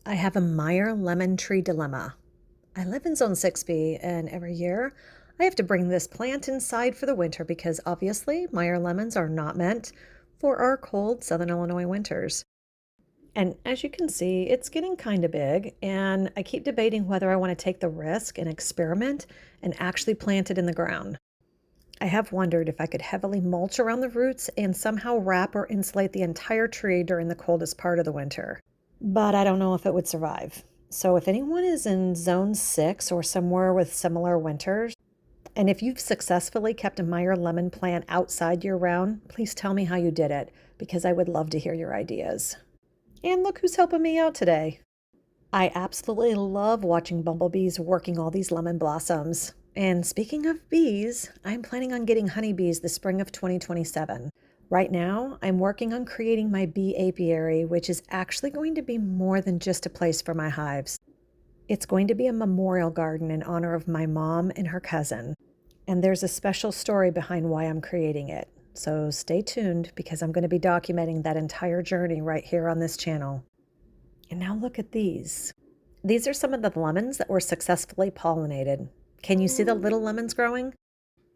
I have a Meyer lemon tree dilemma. I live in Zone 6B, and every year I have to bring this plant inside for the winter because obviously Meyer lemons are not meant for our cold Southern Illinois winters. And as you can see, it's getting kind of big, and I keep debating whether I want to take the risk and experiment and actually plant it in the ground. I have wondered if I could heavily mulch around the roots and somehow wrap or insulate the entire tree during the coldest part of the winter. But I don't know if it would survive. So if anyone is in zone 6 or somewhere with similar winters, and if you've successfully kept a Meyer lemon plant outside year round, please tell me how you did it because I would love to hear your ideas. And look who's helping me out today. I absolutely love watching bumblebees working all these lemon blossoms. And speaking of bees, I'm planning on getting honeybees the spring of 2027. Right now, I'm working on creating my bee apiary, which is actually going to be more than just a place for my hives. It's going to be a memorial garden in honor of my mom and her cousin. And there's a special story behind why I'm creating it. So stay tuned because I'm going to be documenting that entire journey right here on this channel. And now look at these. These are some of the lemons that were successfully pollinated. Can you see the little lemons growing?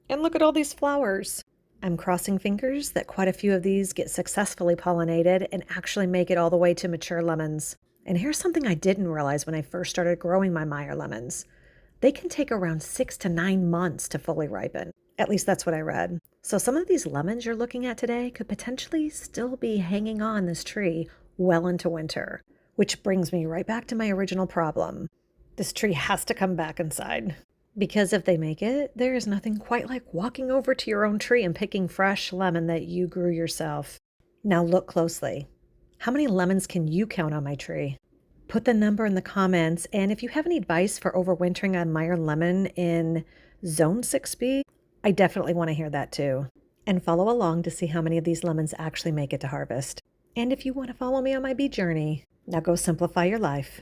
And look at all these flowers. I'm crossing fingers that quite a few of these get successfully pollinated and actually make it all the way to mature lemons. And here's something I didn't realize when I first started growing my Meyer lemons. They can take around 6 to 9 months to fully ripen. At least that's what I read. So some of these lemons you're looking at today could potentially still be hanging on this tree well into winter. Which brings me right back to my original problem. This tree has to come back inside. Because if they make it, there is nothing quite like walking over to your own tree and picking fresh lemon that you grew yourself. Now look closely. How many lemons can you count on my tree? Put the number in the comments, and if you have any advice for overwintering a Meyer lemon in Zone 6B, I definitely want to hear that too. And follow along to see how many of these lemons actually make it to harvest. And if you want to follow me on my bee journey, now go simplify your life.